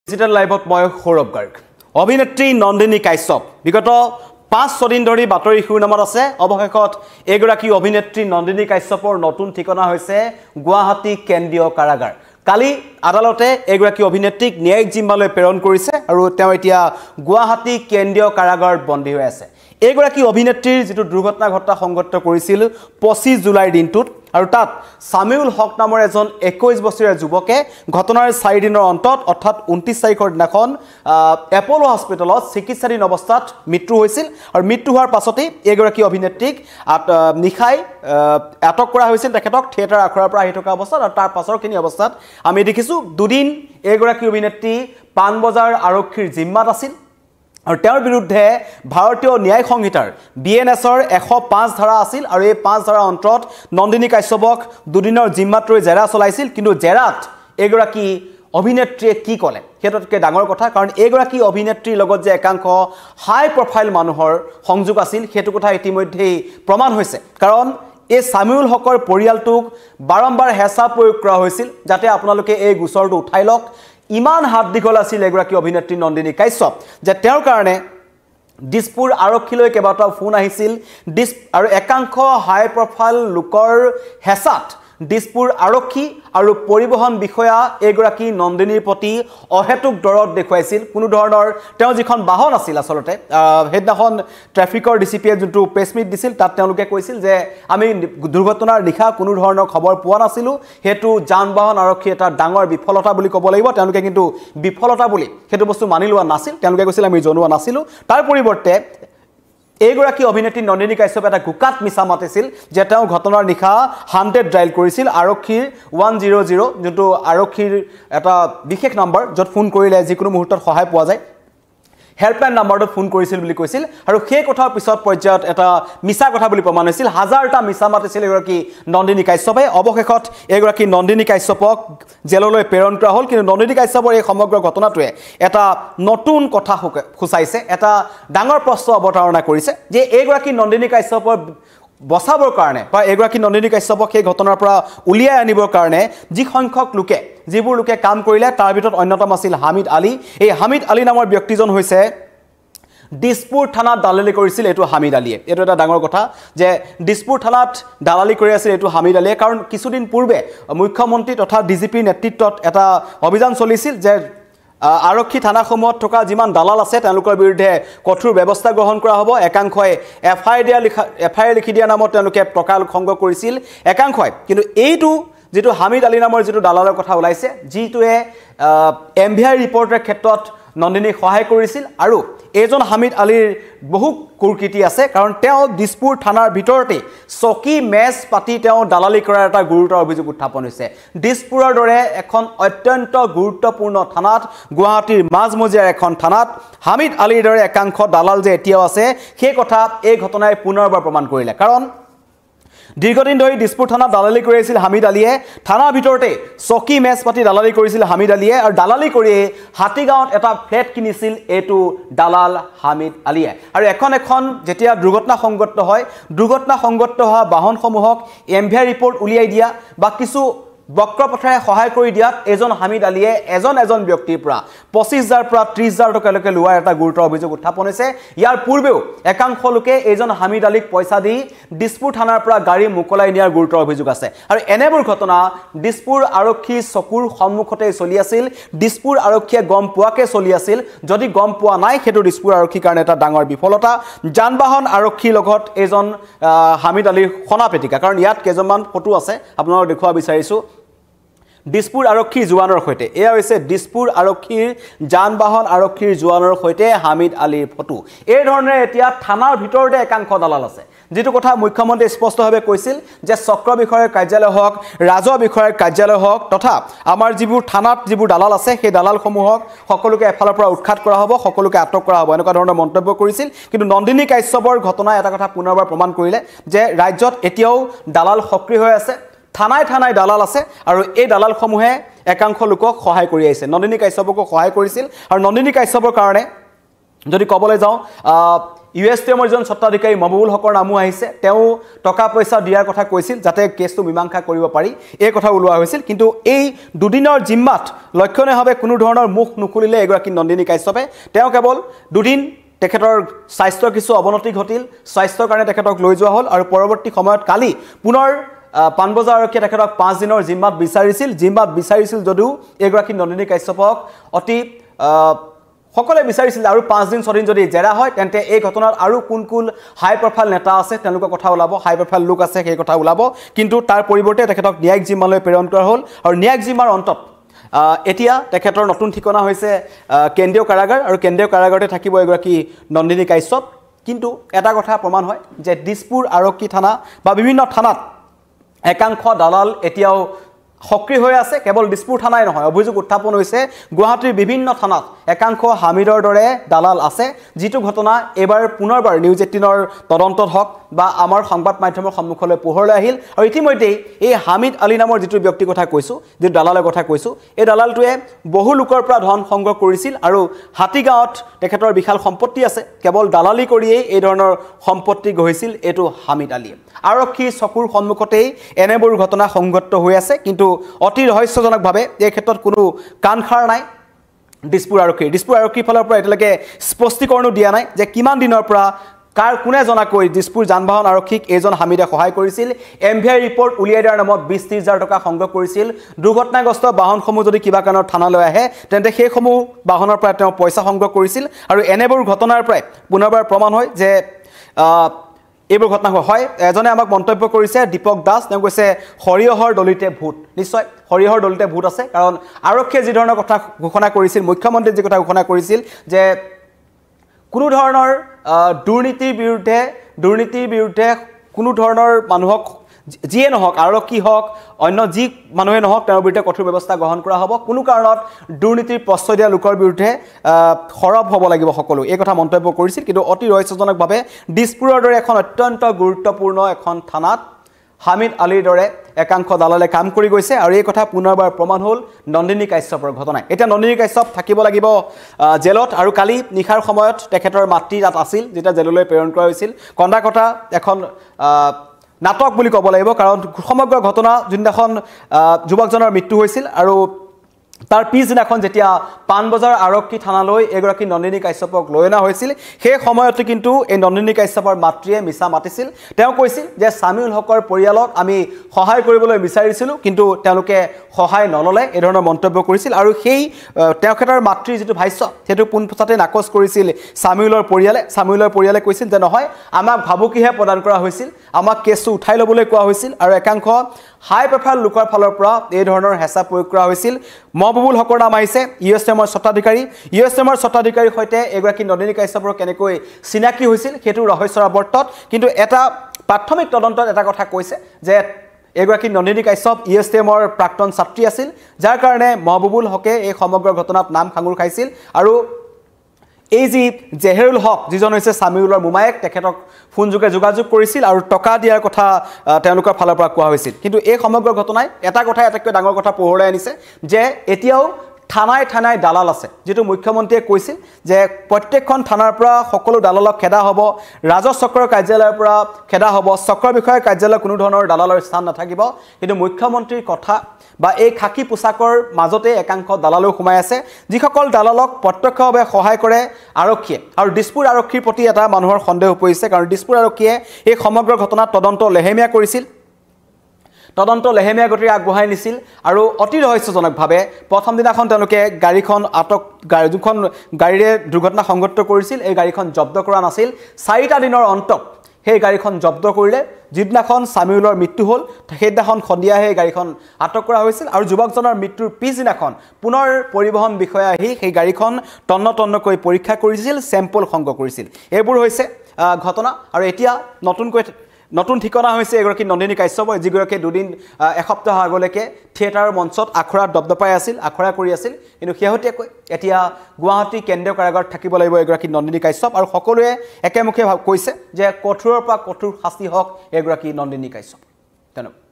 digital লাইভত মই সৌৰভ গাৰ্গ অভিনেত্ৰী নন্দিনী কাশ্যপ বিগত 5-6 দিন ধৰি বাতৰি শিৰোনামত আছে অৱশেষত এগৰাকী অভিনেত্ৰী নন্দিনী কাশ্যপৰ নতুন ঠিকনা হৈছে গুৱাহাটী কেন্দ্ৰীয় কাৰাগাৰ কালি আদালতে এগৰাকী অভিনেত্ৰীক ন্যায়িক জিম্মালৈ প্ৰেৰণ কৰিছে আৰু তেওঁ এতিয়া গুৱাহাটী কেন্দ্ৰীয় কাৰাগাৰত বন্দী হৈ আছে এগৰাকী অভিনেত্ৰীৰ যেটো দুৰ্ঘটনা ঘটা সংঘটিত কৰিছিল 25 জুলাইৰ দিনটোত আৰু তাত সামিউল হক নামৰ এজন 21 বছৰীয়া যুৱকে ঘটনাৰ 4 দিনৰ অন্তত অৰ্থাৎ 29 তাৰিখৰ দিনাখন এপোলো হস্পিটেলত চিকিৎসাধীন অৱস্থাত মৃত্যু হৈছিল আৰু মৃত্যু হোৱাৰ পাছতে এগৰাকী অভিনেত্ৰীক নিখাই আটক কৰা হৈছিল তেখেতক থিয়েটাৰ আখৰাৰ পৰা আহি থকা অৱস্থাত আৰু তাৰ পাছৰখিনি অৱস্থাত আমি দেখিছো দুদিন এগৰাকী অভিনেত্ৰী পানবজাৰ আৰক্ষীৰ জিম্মাত আছিল আৰু তেওঁৰ বিৰুদ্ধে ভাৰতীয় ন্যায় সংহিতাৰ বিএনএছৰ 105 ধাৰা আছিল আৰু এই 5 ধাৰা অন্তৰত নন্দিনী কাশ্যপক দুদিনৰ জিম্মাত লৈ জেৰা চলাইছিল কিন্তু জেৰাত এগৰাকী অভিনেত্ৰীয়ে কি ক'লে হেততকে ডাঙৰ কথা কাৰণ এগৰাকী অভিনেত্ৰীৰ লগত যে একাংশ হাই প্ৰফাইল মানুহৰ সংযোগ আছিল হেতু কথা ইতিমধ্যে প্ৰমাণ হৈছে কাৰণ এই সামিউল হকৰ পৰিয়ালটোক বাৰম্বাৰ হেঁচা প্ৰয়োগ কৰা হৈছিল যাতে আপোনালোকে এই গোচৰটো উঠাই লওক ইমান হাত দীঘল আছিল এগৰাকী অভিনেত্ৰী নন্দিনী কাশ্যপ যে তেওঁৰ কাৰণে দিছপুৰ আৰক্ষীলৈ কেইবাটাও ফোন আহিছিল আৰু একাংশ হাই প্ৰফাইল লোকৰ হেঁচাত দিছপুৰ আৰক্ষী আৰু পৰিবহন বিষয়া এগৰাকী নন্দিনীৰ প্ৰতি অহেতুক দৰদ দেখুৱাইছিল কোনো ধৰণৰ তেওঁ যিখন বাহন আছিল আসলতে হেডনাখন ট্ৰাফিকৰ ডিসিপিয়ে যোনটো প্ৰেছমিট দিছিল তাত তেওঁলোকে কৈছিল যে আমি দুৰ্ঘটনাৰ নিশা কোনো ধৰণৰ খবৰ পোৱা নাছিলো হেতু যান-বাহন আৰক্ষী এটা ডাঙৰ বিফলতা বুলি ক'ব লাগিব তেওঁলোকে কিন্তু বিফলতা বুলি হেতু বস্তু মানি লোৱা নাছিল তেওঁলোকে কৈছিল আমি জনোৱা নাছিলো তাৰ পৰিৱৰ্তে এগৰাকী অভিনেত্ৰী নন্দিনী কাশ্যপ এটা গুকাত মিছা মাতিছিল যে তেওঁ ঘটনাৰ নিশা 100 ডায়াল কৰিছিল আৰক্ষীৰ 100 যোনটো আৰক্ষীৰ এটা বিশেষ নম্বৰ য'ত ফোন কৰিলে যিকোনো মুহূৰ্তত সহায় পোৱা যায় হেল্পলাইন নম্বৰটোত ফোন কৰিছিল বুলি কৈছিল আৰু সেই কথাৰ পিছত পৰ্যায়ত এটা মিছা কথা বুলি প্ৰমাণ হৈছিল হাজাৰটা মিছা মাতিছিল এগৰাকী নন্দিনী কাশ্যপে অৱশেষত এগৰাকী নন্দিনী কাশ্যপক জেললৈ প্ৰেৰণ কৰা হ'ল কিন্তু নন্দিনী কাশ্যপৰ এই সমগ্ৰ ঘটনাটোৱে এটা নতুন কথা খুচাইছে এটা ডাঙৰ প্ৰশ্ন অৱতাৰণা কৰিছে যে এগৰাকী নন্দিনী কাশ্যপৰ বচাবৰ কাৰণে বা এগৰাকী নন্দিনী কাশ্যপক এই ঘটনাৰ পৰা উলিয়াই আনিবৰ কাৰণে যি সংখ্যক লোকে যিবোৰ লোকে কাম কৰিলে তাৰ ভিতৰত অন্যতম আছিল হামিদ আলী এই হামিদ আলী নামৰ ব্যক্তিজন হৈছে দিছপুৰ থানাত দালালি কৰিছিল এটো হামিদ আলীয়ে এটো এটা ডাঙৰ কথা যে দিছপুৰ থানাত দালালি কৰি আছিল এটো হামিদ আলীয়ে কাৰণ কিছুদিন পূৰ্বে মুখ্যমন্ত্ৰী তথা ডিজিপিৰ নেতৃত্বত এটা অভিযান চলিছিল যে আৰক্ষী থানাসমূহত থকা যিমান দালাল আছে তেওঁলোকৰ বিৰুদ্ধে কঠোৰ ব্যৱস্থা গ্ৰহণ কৰা হ'ব একাংশই এফআইআৰ লিখি দিয়া নামত তেওঁলোকে টকা সংগ্ৰহ কৰিছিল একাংশই কিন্তু এইটো যেটো হামিদ আলী নামৰ যেটো দালালৰ কথা ওলাইছে যিটোৱে এমভিআই ৰিপৰ্টৰ ক্ষেত্ৰত নন্দিনী সহায় কৰিছিল আৰু এজন হামিদ আলীৰ বহু কুৰকীৰ্তি আছে কাৰণ তেওঁ দিছপুৰ থানাৰ ভিতৰতে চকী মেচ পাতি তেওঁ দালালি কৰাৰ এটা গুৰুতৰ অভিযোগ উত্থাপন হৈছে দিছপুৰৰ দৰে এখন অত্যন্ত গুৰুত্বপূৰ্ণ থানাত গুৱাহাটীৰ মাজমজিয়াৰ এখন থানাত হামিদ আলীৰ দৰে একাংশ দালাল যে এতিয়াও আছে সেই কথা এই ঘটনাই পুনৰবাৰ প্ৰমাণ কৰিলে কাৰণ দীৰ্ঘদিন ধৰি দিছপুৰ থানাত দালালি কৰি আছিল হামিদ আলীয়ে থানাৰ ভিতৰতে চকী মেচ পাতি দালালি কৰিছিল হামিদ আলীয়ে আৰু দালালি কৰি হাতীগাঁৱত এটা ফ্লেট কিনিছিল এটো দালাল হামিদ আলীয়ে আৰু এখন যেতিয়া দুৰ্ঘটনা সংঘটিত হোৱা বাহনসমূহক এমভিআই ৰিপৰ্ট উলিয়াই দিয়া বা কিছু বক্ৰপথৰে সহায় কৰি দিয়াত এজন হামিদ আলীয়ে এজন ব্যক্তিৰ পৰা 25000 পৰা 30000 টকালৈকে লোৱাৰ এটা গুৰুতৰ অভিযোগ উত্থাপন হৈছে ইয়াৰ পূৰ্বেও একাংশ লোকে এজন হামিদ আলীক পইচা দি দিছপুৰ থানাৰ পৰা গাড়ী মুকলাই নিয়াৰ গুৰুতৰ অভিযোগ আছে আৰু এনেবোৰ ঘটনা দিছপুৰ আৰক্ষী চকুৰ সন্মুখতে চলি আছিল দিছপুৰ আৰক্ষীয়ে গম পোৱাকে চলি আছিল যদি গম পোৱা নাই হেতু দিছপুৰ আৰক্ষীৰ কাৰণে এটা ডাঙৰ বিফলতা যান-বাহন আৰক্ষীৰ লগত এজন হামিদ আলীৰ খনাপেটিকা কাৰণ ইয়াত কেইজনমান ফটো আছে আপোনালোকক দেখুৱা বিচাৰিছো দিছপুৰ আৰক্ষী জোৱানৰ সৈতে এয়া হৈছে দিছপুৰ আৰক্ষীৰ যান-বাহন আৰক্ষীৰ জোৱানৰ সৈতে হামিদ আলীৰ ফটো এই ধৰণে এতিয়া থানাৰ ভিতৰতে একাংশ দালাল আছে যেটো কথা মুখ্যমন্ত্ৰী স্পষ্টভাৱে কৈছিল যে চক্ৰ বিষয়ৰ কাৰ্যালয় হওক ৰাজহ বিষয়ৰ কাৰ্যালয় হওক তথা আমাৰ যিবোৰ থানাত যিবোৰ দালাল আছে সেই দালালসমূহক সকলোকে এফালৰ পৰা উৎখাত কৰা হ'ব সকলোকে আটক কৰা হ'ব এনেকুৱা ধৰণৰ মন্তব্য কৰিছিল কিন্তু নন্দিনী কাশ্যপৰ ঘটনা এটা কথা পুনৰবাৰ প্ৰমাণ কৰিলে যে ৰাজ্যত এতিয়াও দালাল সক্ৰিয় হৈ আছে থানাই দালাল আছে আৰু এই দালালসমূহে একাংশ লোকক সহায় কৰি আহিছে নন্দিনী কাশ্যপকো সহায় কৰিছিল আৰু নন্দিনী কাশ্যপৰ কাৰণে যদি ক'বলৈ যাওঁ USTMৰ জন স্বত্বাধিকাৰী মহবুবুল হকৰ নামো আহিছে তেওঁ টকা পইচা দিয়াৰ কথা কৈছিল যাতে কেছটো মীমাংসা কৰিব পাৰি এই কথা ওলোৱা হৈছিল কিন্তু এই দুদিনৰ জিম্মাত লক্ষণীয়ভাৱে কোনো ধৰণৰ মুখ নুখুলিলে এগৰাকী নন্দিনী কাশ্যপে তেওঁ কেৱল দুদিন তেখেতৰ স্বাস্থ্যৰ কিছু অৱনতি ঘটিল স্বাস্থ্যৰ কাৰণে তেখেতক লৈ যোৱা হ'ল আৰু পৰৱৰ্তী সময়ত কালি পুনৰ পানবজাৰ আৰক্ষীয়ে তেখেতক 5 দিনৰ জিম্মাত বিচাৰিছিল যদিও এগৰাকী নন্দিনী কাশ্যপক অতি সকলে বিচাৰিছিল আৰু 5 দিন 6 দিন যদি জেৰা হয় তেন্তে এই ঘটনাত আৰু কোন হাই প্ৰফাইল নেতা আছে তেওঁলোকৰ কথা ওলাব হাই প্ৰফাইল লোক আছে সেই কথা ওলাব কিন্তু তাৰ পৰিৱৰ্তে তেখেতক ন্যায়িক জিম্মালৈ প্ৰেৰণ কৰা হ'ল আৰু ন্যায়িক জিম্মাৰ অন্তত এতিয়া তেখেতৰ নতুন ঠিকনা হৈছে কেন্দ্ৰীয় কাৰাগাৰ আৰু কেন্দ্ৰীয় কাৰাগাৰতে থাকিব এগৰাকী নন্দিনী কাশ্যপ কিন্তু এটা কথা প্ৰমাণ হয় যে দিছপুৰ আৰক্ষী থানা বা বিভিন্ন থানাত একাংশ দালাল এতিয়াও সক্ৰিয় হৈ আছে কেৱল দিছপুৰ থানাই নহয় অভিযোগ উত্থাপন হৈছে গুৱাহাটীৰ বিভিন্ন থানাত একাংশ হামিদৰ দৰে দালাল আছে যিটো ঘটনা এবাৰ পুনৰবাৰ নিউজ 18ৰ তদন্তত হক বা আমাৰ সংবাদ মাধ্যমৰ সন্মুখলৈ পোহৰলৈ আহিল আৰু ইতিমধ্যে এই হামিদ আলী নামৰ যিটো ব্যক্তি কথা কৈছো যে দালালৰ কথা কৈছো এই দালালটোৱে বহু লোকৰ পৰা ধন সংগ্ৰহ কৰিছিল আৰু হাতীগাঁৱত তেখেতৰ বিশাল সম্পত্তি আছে কেৱল দালালি কৰিয়েই এই ধৰণৰ সম্পত্তি গঢ়িছিল এটো হামিদ আলী আৰক্ষী চকুৰ সন্মুখতেই এনেবোৰ ঘটনা সংঘটিত হৈ আছে কিন্তু অতি ৰহস্যজনকভাৱে এই ক্ষেত্ৰত কোনো কাণখাৰ নাই দিছপুৰ আৰক্ষীৰ ফালৰ পৰা এতিয়ালৈকে স্পষ্টীকৰণো দিয়া নাই যে কিমান দিনৰ পৰা কাৰ কোনে জনাকৈ দিছপুৰ যান-বাহন আৰক্ষীক এজন হামিদে সহায় কৰিছিল এমভিআই ৰিপৰ্ট উলিয়াই দিয়াৰ নামত 20-30 হাজাৰ টকা সংগ্ৰহ কৰিছিল দুৰ্ঘটনাগ্ৰস্ত বাহনসমূহ যদি কিবা কাৰণত থানালৈ আহে তেন্তে সেইসমূহ বাহনৰ পৰা তেওঁ পইচা সংগ্ৰহ কৰিছিল আৰু এনেবোৰ ঘটনাৰ পৰাই পুনৰবাৰ প্ৰমাণ হয় যে এইবোৰ ঘটনা হয় এজনে আমাক মন্তব্য কৰিছে দীপক দাস তেওঁ কৈছে হৰিহৰ দলিতে ভূত নিশ্চয় হৰিহৰ দলিতে ভূত আছে কাৰণ আৰক্ষীয়ে যি ধৰণৰ কথা ঘোষণা কৰিছিল মুখ্যমন্ত্ৰীয়ে যি কথা ঘোষণা কৰিছিল যে কোনো ধৰণৰ দুৰ্নীতিৰ বিৰুদ্ধে কোনো ধৰণৰ মানুহক যিয়ে নহওক আৰক্ষী হওক অন্য যি মানুহে নহওক তেওঁৰ বিৰুদ্ধে কঠোৰ ব্যৱস্থা গ্ৰহণ কৰা হ'ব কোনো কাৰণত দুৰ্নীতিৰ প্ৰশ্ৰয় দিয়া লোকৰ বিৰুদ্ধে খৰব হ'ব লাগিব সকলো এই কথা মন্তব্য কৰিছিল কিন্তু অতি ৰহস্যজনকভাৱে দিছপুৰৰ দৰে এখন অত্যন্ত গুৰুত্বপূৰ্ণ এখন থানাত হামিদ আলীৰ দৰে একাংশ দালালে কাম কৰি গৈছে আৰু এই কথা পুনৰবাৰ প্ৰমাণ হ'ল নন্দিনী কাশ্যপৰ ঘটনাই এতিয়া নন্দিনী কাশ্যপ থাকিব লাগিব জেলত আৰু কালি নিশাৰ সময়ত তেখেতৰ মাতৃ তাত আছিল যেতিয়া জেললৈ প্ৰেৰণ কৰা হৈছিল কণ্ডাকটা এখন নাটক বুলি ক'ব লাগিব কাৰণ সমগ্ৰ ঘটনা যোনদিনাখন যুৱকজনৰ মৃত্যু হৈছিল আৰু তাৰ পিছদিনাখন যেতিয়া পানবজাৰ আৰক্ষী থানালৈ এগৰাকী নন্দিনী কাশ্যপক লৈ অনা হৈছিল সেই সময়তে কিন্তু এই নন্দিনী কাশ্যপৰ মাতৃয়ে মিছা মাতিছিল তেওঁ কৈছিল যে সামিউল হকৰ পৰিয়ালক আমি সহায় কৰিবলৈ বিচাৰিছিলোঁ কিন্তু তেওঁলোকে সহায় নললে এই ধৰণৰ মন্তব্য কৰিছিল আৰু সেই তেখেতৰ মাতৃৰ যিটো ভাষ্য সেইটো পোনপটে নাকচ কৰিছিল সামিউলৰ পৰিয়ালে কৈছিল যে নহয় আমাক ভাবুকিহে প্ৰদান কৰা হৈছিল আমাক কেছটো উঠাই ল'বলৈ কোৱা হৈছিল আৰু একাংশ হাই প্ৰফাইল লোকৰ ফালৰ পৰা এই ধৰণৰ হেঁচা প্ৰয়োগ কৰা হৈছিল মহবুবুল হকৰ নাম আহিছে USTMৰ স্বত্বাধিকাৰীৰ সৈতে এগৰাকী নন্দিনী কাশ্যপৰ কেনেকৈ চিনাকি হৈছিল সেইটো ৰহস্যৰ আৱৰ্তত কিন্তু এটা প্ৰাথমিক তদন্তত এটা কথা কৈছে যে এগৰাকী নন্দিনী কাশ্যপ USTMৰ প্ৰাক্তন ছাত্ৰী আছিল যাৰ কাৰণে মহবুবুল হকে এই সমগ্ৰ ঘটনাত নাম খাঙুৰ খাইছিল আৰু এই যি জেহেৰুল হক যিজন হৈছে সামিউলৰ মোমায়েক তেখেতক ফোনযোগে যোগাযোগ কৰিছিল আৰু টকা দিয়াৰ কথা তেওঁলোকৰ ফালৰ পৰা কোৱা হৈছিল কিন্তু এই সমগ্ৰ ঘটনাই এটা কথাই আটাইতকৈ ডাঙৰ কথা পোহৰলৈ আনিছে যে এতিয়াও থানাই দালাল আছে যেটো মুখ্যমন্ত্ৰীয়ে কৈছিল যে প্ৰত্যেকখন থানাৰ পৰা সকলো দালালক খেদা হ'ব ৰাজহ চক্ৰৰ কাৰ্যালয়ৰ পৰা খেদা হ'ব চক্ৰ বিষয়ৰ কাৰ্যালয়ৰ কোনো ধৰণৰ দালালৰ স্থান নাথাকিব কিন্তু মুখ্যমন্ত্ৰীৰ কথা বা এই খাকি পোছাকৰ মাজতে একাংশ দালালো সোমাই আছে যিসকল দালালক প্ৰত্যক্ষভাৱে সহায় কৰে আৰক্ষীয়ে আৰু দিছপুৰ আৰক্ষীৰ প্ৰতি এটা মানুহৰ সন্দেহ পৰিছে কাৰণ দিছপুৰ আৰক্ষীয়ে এই সমগ্ৰ ঘটনাত তদন্ত লেহেমীয়া কৰিছিল তদন্ত লেহেমীয়া গতিৰে আগবঢ়াই নিছিল আৰু অতি ৰহস্যজনকভাৱে প্ৰথম দিনাখন তেওঁলোকে গাড়ীখন যোনখন গাড়ীৰে দুৰ্ঘটনা সংঘটিত কৰিছিল এই গাড়ীখন জব্দ কৰা নাছিল 4টা দিনৰ অন্তত সেই গাড়ীখন জব্দ কৰিলে যিদিনাখন সামিউলৰ মৃত্যু হ'ল সেইদিনাখন সন্ধিয়াহে এই গাড়ীখন আটক কৰা হৈছিল আৰু যুৱকজনৰ মৃত্যুৰ পিছদিনাখন পুনৰ পৰিবহণ বিষয়া আহি সেই গাড়ীখন তন্নকৈ পৰীক্ষা কৰিছিল চেম্পল সংগ্ৰহ কৰিছিল এইবোৰ হৈছে ঘটনা আৰু এতিয়া নতুন ঠিকনা হৈছে এগৰাকী নন্দিনী কাশ্যপৰ যিগৰাকী দুদিন এসপ্তাহ আগলৈকে থিয়েটাৰৰ মঞ্চত আখৰাত দবদপাই আছিল আখৰা কৰি আছিল কিন্তু শেহতীয়াকৈ এতিয়া গুৱাহাটী কেন্দ্ৰীয় কাৰাগাৰত থাকিব লাগিব এগৰাকী নন্দিনী কাশ্যপ আৰু সকলোৱে একেমুখে কৈছে যে কঠোৰৰ পৰা কঠোৰ শাস্তি হওক এগৰাকী নন্দিনী কাশ্যপ ধন্যবাদ